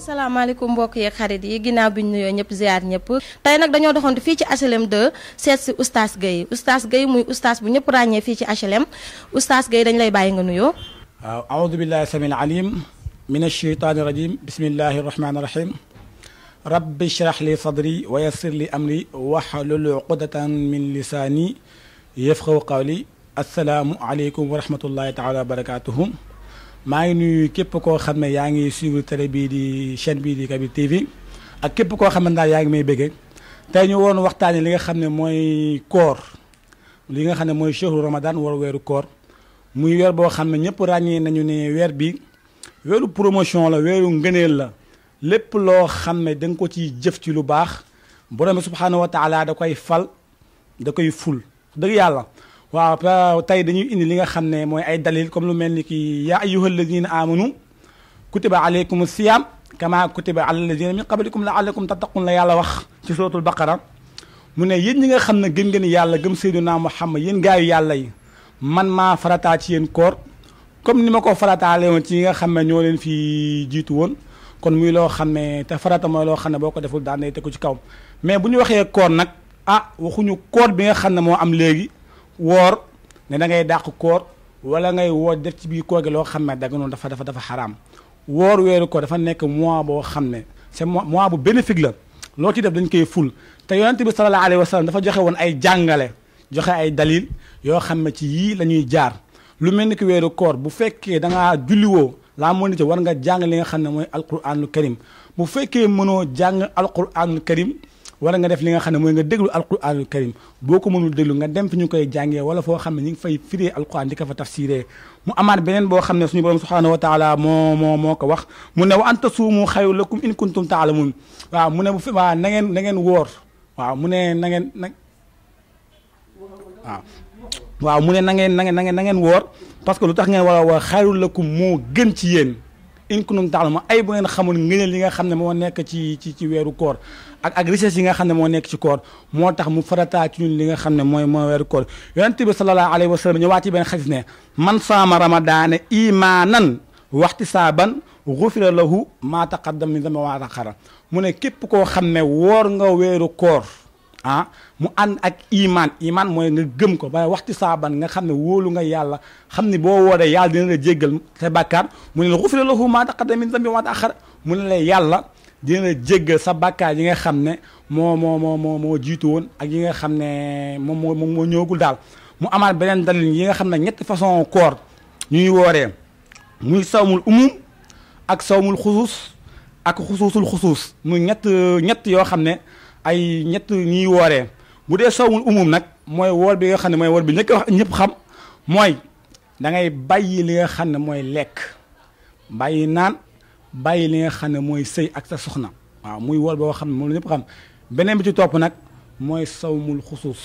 asalaamaaleykum mbokk yeeg xarit yi ginnaaw bi ñu nuyoo ñëpp ziar ñëpp tey nag dañoo doxantu fii ci HLM 2 seet si oustaz Gueye muy oustaz bu ñëpp ràññee fii ci HLM oustaz Gueye dañ lay bàyyi nga nuyoo. waaw aoudu billahi samil alim min asheytaani rajim bismillahi rahmaani rahim rabbi shrah li sadri wa yassir li amri wahlul uqdatan min lisaani yafqahu qawli assalaamu aleykum wa rahmatullahi taala wa barakatuhu maa ngi nuyu képp koo xam ne yaa ngi suivre télé bii di chaîne bii di Kabir TV ak képp koo xam ne daal yaa ngi may bëggee tey ñu woon waxtaanee li nga xam ne mooy koor li nga xam ne mooy chehru Ramadan war weeru koor muy weer boo xam ne ñëpp ràññee nañu ne weer bi weeru promotion la weeru ngëneel la lépp loo xam ne da nga ko ci jëf ci lu baax borom bi subhaanahu wa taala da koy fal da koy ful dëgg yàlla. waaw tey dañuy indi li nga xam ne mooy ay dalil comme lu mel ni ki yaa ayyuha alladina amanu kutiba alaykum siyam kama kutiba ala alladina min qablikum laallakum tattaqun la yàlla wax ci suratul baqara mu ne yéen ñi nga xam ne gëm ngeen yàlla gëm Seydina Muhammad yéen gaayu yàlla yi man maa farataa ci yéen koor comme ni ma ko farataale woon ci ñi nga xam ne ñoo leen fi jiitu woon kon muy loo xam ne te farata mooy loo xam ne boo ko deful daan day tegu ci kaw mais bu ñu waxee koor nag waxuñu koor bi nga xam ne moo am léegi woor ne da ngay dàq koor wala ngay woor def ci biir koor gi loo xam ne dagg noonu dafa xaraam woor weeru koor dafa nekk mois boo xam ne c'est mois bu bénéfique la loo ci def dañ koy ful te yonent bi sallallahu alayhi wa sallam dafa joxe woon ay jàngale joxe ay dalil yoo xam ne ci yii la ñuy jaar lu mel ni ki weeru koor bu fekkee da ngaa julliwoo laa moo ni ci war nga jàng li nga xam ne mooy alquranul karim bu fekkee mënoo jàng alquranul karim wala nga def li nga xam ne mooy nga déglu alquranul karim boo ko mënul déglu nga dem fi ñu koy jàngee wala foo xam ne ñu ngi fay firee alquran di ko fa tafsiree mu amaat beneen boo xam ne suñu borom subhanahu wa taala moo ko wax mu ne wa an tasuumu xayrun lakum in kuntum taalamun waaw mu ne bu fi waaw na ngeen woor waaw mu ne na ngeen waaw mu ne na ngeen woor parce que lu tax ngeen war a woor xayrun lakum moo gën ci yéen in kuntum taalamun ay bu ngeen xamul ngëneel li nga xam ne moo nekk ci weeru koor ak richesse yi nga xam ne moo nekk ci koor moo tax mu farataa ci ñun li nga xam ne mooy weeru koor yonent bi sallallahu alayhi wa sallam ñëwaat ci benn xadis ne man saama ramadaana imaanan waxtisaaban gufira lahu maa taqaddama min zanbi wa maa ta'axxara mu ne képp koo xam ne woor nga weeru koor mu ànd ak imaan mooy nga gëm ko ba waxtisaaban nga xam ne wóolu nga yàlla xam ne boo wooree yàlla dina la jéggal sa bàkkaar mu ne la gufira lahu maa taqaddama min zanbi wa maa ta'axxara mu ne la yàlla dina la jéggal sa bàkkaar yi nga xam ne moo jiitu woon ak yi nga xam ne moo ñëwagul daal mu amaat beneen dalil yi nga xam ne ñetti façon koor ñuy wooree muy sawmul umum ak sawmul xusuus ak xusuusul xusuus muy ñett yoo xam ne ay ñett ñuy wooree bu dee sawmul umum nag mooy woor bi nga xam ne mooy woor bi ñëpp xam mooy da ngay bàyyi li nga xam ne mooy lekk bàyyi naan bàyyi li nga xam ne mooy sëy ak sa soxna waaw muy woor boo xam ne moom la ñëpp xam beneen bi ci topp nag mooy sawmul xusuus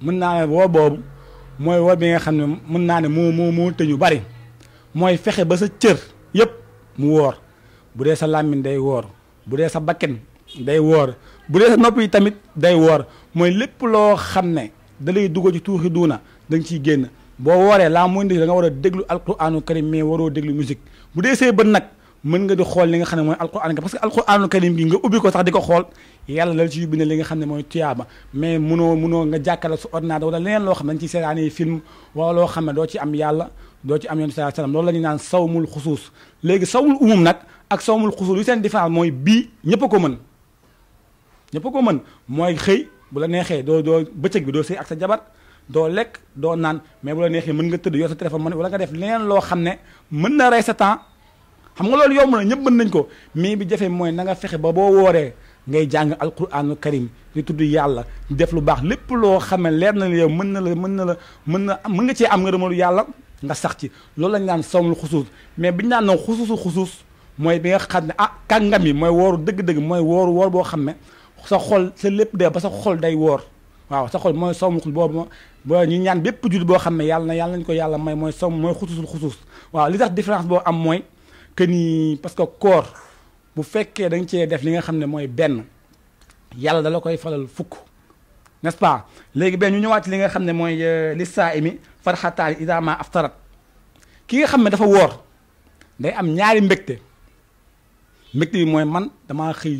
mën naa ne woor boobu mooy woor bi nga xam ne mën naa ne moo tëñu bari mooy fexe ba sa cër yëpp mu woor bu dee sa làmmiñ day woor bu dee sa bakken day woor bu dee sa nopp yi tamit day woor mooy lépp loo xam ne da lay dugg ci tuuxi duuna da nga ciy génn boo wooree laa mooy da nga war a déglu alquraanu karim mais waroo déglu musique bu dee see bët nag mën nga di xool li nga xam ne mooy alquran parce que alquraanu karim bi nga ubbi ko sax di ko xool yàlla dal ci yóbbu ne li nga xam ne mooy tuyaaba mais munoo nga jàkkaarloo sa ordinateur wala leneen loo xam ne dañ ci seetaanee film wala loo xam ne doo ci am yàlla doo ci am yoon sallallahu alayhi wasallam loolu la ñuy naan sawmul xusuus léegi sawmul umum nag ak sawmul xusuus lu seen différence mooy bii ñëpp a ko mën mooy xëy bu la neexee doo bëccëg bi doo sëy ak sa jabar doo lekk doo naan mais bu la neexee mën nga tëdd yor sa téléphone wala nga def leneen loo xam ne mën na rey sa temps xam nga loolu yomb na ñëpp mën nañ ko mais bi jafe mooy na nga fexe ba boo wooree ngay jàng alquraanu karim di tudd yàlla di def lu baax lépp loo xam ne leer na la yow mën nga cee am nga demalu yàlla nga sax ci loolu lañ naan sawmul xusuus mais biñu naan noonu xusuus mooy bi nga xam ne kàngam yi mooy wooru dëgg-dëgg mooy woor boo xam ne sa xol sa lépp de ba sa xol day woor waaw sa xol mooy sawmul xusuus boobu ñu ñaan bépp jullit boo xam ne yàlla nañ ko yàlla may mooy mooy xusuus waaw li tax différence boo am mooy que ni parce que koor bu fekkee da nga cee def li nga xam ne mooy benn yàlla dala koy falal fukk n'est-ce pas léegi benn ñu ñëwaat ci li nga xam ne mooy li saa imi farxataani idaa ma aftarat ki nga xam ne dafa woor day am ñaari mbégte mbégte bi mooy man damaa xëy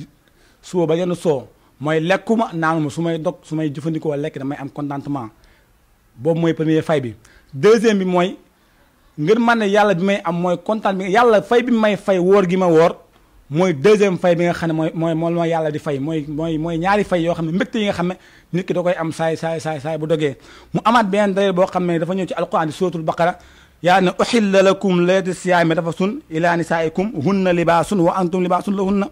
suba ba yenn soo mooy lekkuma naanuma su may dog su may jëfandikoo lekk damay am contentement boobu mooy premier fay bi. deuxième bi mooy ngir man ne yàlla bi may am mooy kontaan bi yàlla fay bi may fay wóor gi ma wóor mooy deuxième fay bi nga xam ne mooy yàlla di fay mooy ñaari fay yoo xam ne mbégte yi nga xam ne nit ki da koy am saay bu dogee. mu amaat beneen dalil boo xam ne dafa ñëw ci alquran di suratul baqara yaa ne uxilla lakum laylata siyaami rafasun ila nisaikum hunna libaasun wa antum libaasun lahunna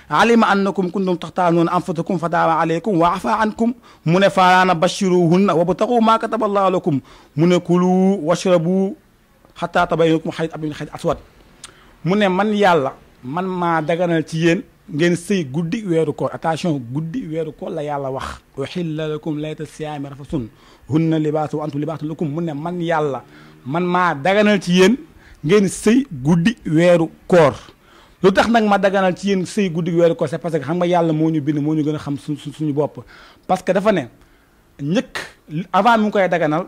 alima annakum kuntum taxtaanuuna anfusakum fa taaba aleykum wa afa ankum mu ne faalaana bashiruhunna wabtaxu maa kataba allahu lakum mu ne kulu washrabu xataa tabayyana lakum xayt abyadu min xayt aswad mu ne man yàlla man maa daganal ci yéen ngeen sëy guddi weeru koor attention guddi weeru koor la yàlla wax uxilla lakum laylata siyaami rafasun hunna libaasun wa antum libaasun lakum mu ne man yàlla man maa daganal ci yéen ngeen sëy guddi weeru koor lu tax nag ma daganal ci yéen sëy guddi weeru koor c'est parce que xam nga yàlla moo ñu bind moo ñu gën a xam suñu bopp parce que dafa ne njëkk avant mi ngi koy daganal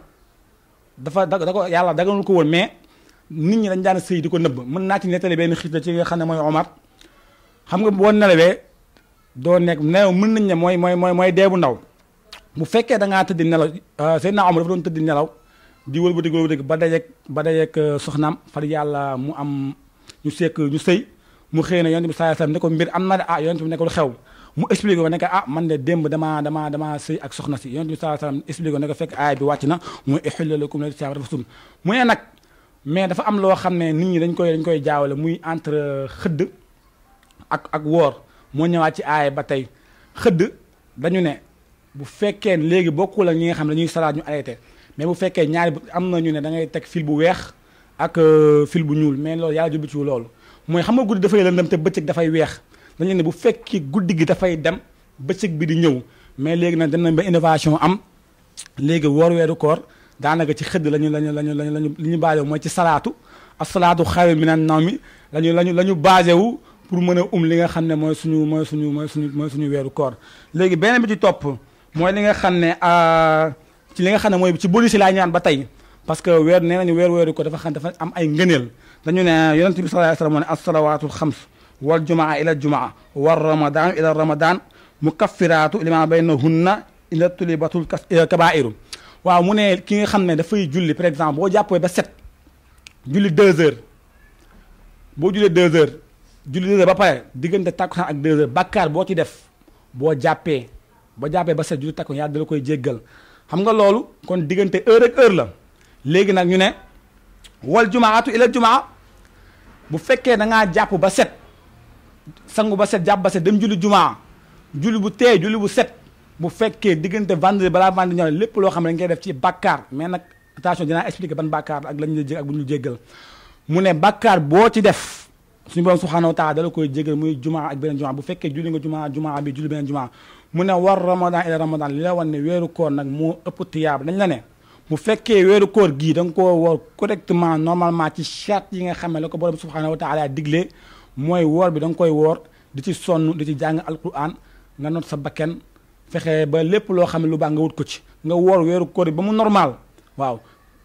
da ko yàlla daganul ko woon mais nit ñi dañ daan sëy di ko nëbb mën naa ci nettali benn xiit la ci nga xam ne mooy Omar xam nga boo nelawee doo nekk nelaw mën nañ ne mooy dee bu ndaw bu fekkee da ngaa tëddi nelaw Seydina Omar dafa doon tëddi nelaw di wëlbati ba dajeeg soxnaam far yàlla mu am ñu sëy mu xëy na yonent bi sallallahu alayhi wasallam ne ko mbir am na de yonent bi ne ko lu xew mu expliqué ko ne ko man de démb damaa sëy ak soxna si yonent bi sallallahu alayhi wasallam expliqué ko ne ko fekk aaya bi wàcc na muy uhilla lakum laylata siyaami rafasun mu ne nag mais dafa am loo xam ne nit ñi dañ koy jaawale muy entre xëdd ak woor moo ñëwaat ci aaya ba tey xëdd dañu ne bu fekkee léegi bokkul ak ñi nga xam ne dañuy salaat ñu arrêté mais bu fekkee ñaari am na ñu ne da ngay teg fil bu weex ak fil bu ñuul mais loolu yàlla jublu ci loolu mooy xam nga guddi dafay lëndëm te bëccëg dafay weex dañu ne bu fekkee guddi gi dafay dem bëccëg bi di ñëw mais léegi nag dem nañ ba innovation am léegi woor weeru koor daanaka ci xëdd lañu li ñu basé wu mooy ci salaatu as-salaatu xayrun minan nawmi lañu basé wu pour mën a li nga xam ne mooy suñu weeru koor léegi beneen bi ci topp mooy li nga xam ne ci li nga xam ne mooy ci boli si laa ñaan ba tey parce que weer nee nañu weeru ko dafa am ay ngëneel dañu ne yonent bi sallallahu alayhi wasallam moo ne as-salawaatul xams wal jumaa ila jumaa war ramadan ila ramadan mukaffiraatu lima baynahunna ila tulibatul kabairu waaw mu ne ki nga xam ne dafay julli par exemple boo jàppee ba set julli 2 heures boo jullee 2 heures julli 2 heures ba pare diggante takkusaan ak 2 heures bàkkaar boo ci def boo jàppee ba set julli takkusaan yàlla dala koy jéggal xam nga loolu kon diggante heure ak heure la léegi nag ñu ne wal jumaatu ila jumaa bu fekkee da ngaa jàpp ba set sangu ba set jàpp ba set dem julli jumaa julli bu tee julli bu set bu fekkee diggante vendredi balaa vendredi ñëw lépp loo xam ne dañ koy def ci bàkkaar mais nag attention dinaa expliquer ban bàkkaar ak lañu la jég ak bu ñu jéggal mu ne bàkkaar boo ci def suñu borom subhanahu wa taala dala koy jéggal muy jumaa ak beneen jumaa bu fekkee julli nga jumaa bi julli beneen jumaa mu ne war ramadan ila ramadan li la wan ne weeru koor nag moo ëpp tiyaab dañ la ne bu fekkee weeru koor gii da nga koo woor correctement normalement ci charte yi nga xam ne la ko borom subhanahu wa taala diglee mooy woor bi da nga koy woor di ci sonn di ci jàng alquran nga not sa bakken fexe ba lépp loo xam ne lu baax nga wut ko ci nga woor weeru koor bi ba mu normal waaw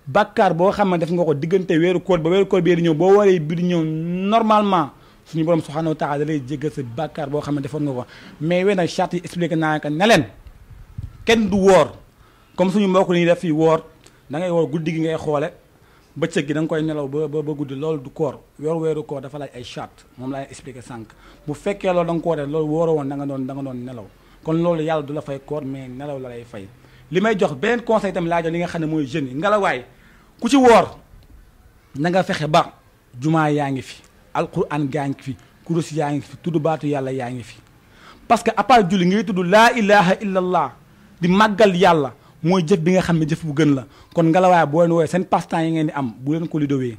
bàkkaar boo xam ne def nga ko diggante weeru koor ba weeru koor bii di ñëw boo waree bi di ñëw normalement suñu borom subhanahu wa taala da lay jéggal sa bàkkaar boo xam ne defoon nga ko mais wee nag charte yi expliqué naa ko ne leen kenn du woor comme suñu mbokk ni def fii woor da ngay woor guddi gi ngay xoole bëccëg gi da nga koy nelaw ba guddi loolu du koor weeru koor dafa laaj ay charte moom laa expliqué sànq bu fekkee loolu da nga ko def loolu wóoroo woon da nga doon nelaw kon loolu yàlla du la fay koor mais nelaw la lay fay li may jox beneen conseil tamit laa jox li nga xam ne mooy jeunes yi ngelawaay ku ci woor na nga fexe ba jumaa yaa ngi fi alquran gaa ngi fi kurus yaa ngi fi tudd baatu yàlla yaa ngi fi parce que à part julli ngay tudd laa ilaha illallah di màggal yàlla mooy jëf bi nga xam ne jëf bu gën la kon ngelawaay boo leen wooyee seen passe-temps yi ngeen di am bu leen ko lidowee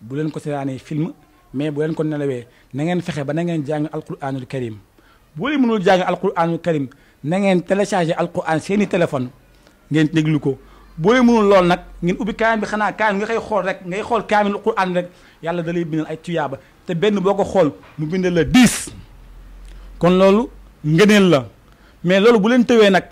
bu leen ko seetaanee film mais bu leen ko nelawee na ngeen fexe ba na ngeen jàng alquranul karim boo leen mënul jàng alquranul karim na ngeen télécharger alquran seeni téléphone ngeen déglu ko boo leen mënul lool nag ngeen ubbi kaamil bi xanaa kaamil nga koy xool rek ngay xool kaamil alquran rek yàlla da lay bindal ay tuyaaba te benn boo ko xool mu bindal la 10 kon loolu ngëneel la mais loolu bu leen tëwee nag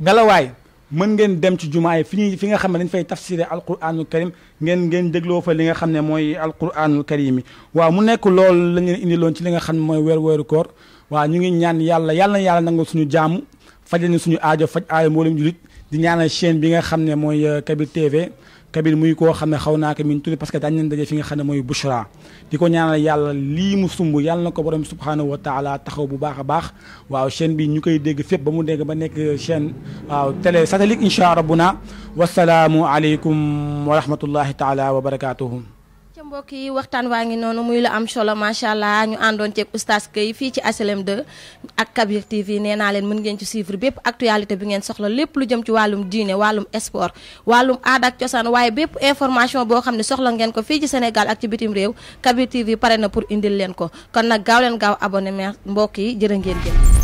ngelawaay mën ngeen dem ci jumaa yi fi nga xam ne dañ fay tafsiré alquranul karim ngeen dégloo fa li nga xam ne mooy alquranul karim yi waaw mu nekk loolu lañ leen indiloon ci li nga xam ne mooy weeru koor waaw ñu ngi ñaan yàlla nangu suñu jaamu fajal ñu suñu aajo faj aajo mboolem julit di ñaanal chaîne bi nga xam ne mooy Kabir TV Kabir muy koo xam ne xaw naa ko min tuuti parce que daañu leen daje fi nga xam ne mooy Bouchra di ko ñaanal yàlla lii mu sumb yàlla na ko borom subhanahu wa taala taxaw bu baax a baax waaw chaîne bi ñu koy dégg fépp ba mu dégg ba nekk chaîne waaw télé satellite insha rabbuna wasalaamu aleykum wa rahmatullahi taala wa barakatuhu ca mbokk yi waxtaan waa ngi noonu muy la am solo macha allah ñu àndoon ceeg oustaz Gueye fii ci HLM 2 ak Kabir TV nee naa leen mën ngeen ci suivre bépp actualité bi ngeen soxla lépp lu jëm ci wàllum diine wàllum sport wàllum aada ak cosaan waaye bépp information boo xam ne soxla ngeen ko fii ci Sénégal ak ci bitim réew Kabir TV pare na pour indil leen ko kon nag gaaw leen gaaw abonné mbokk yi jërë ngeen jëf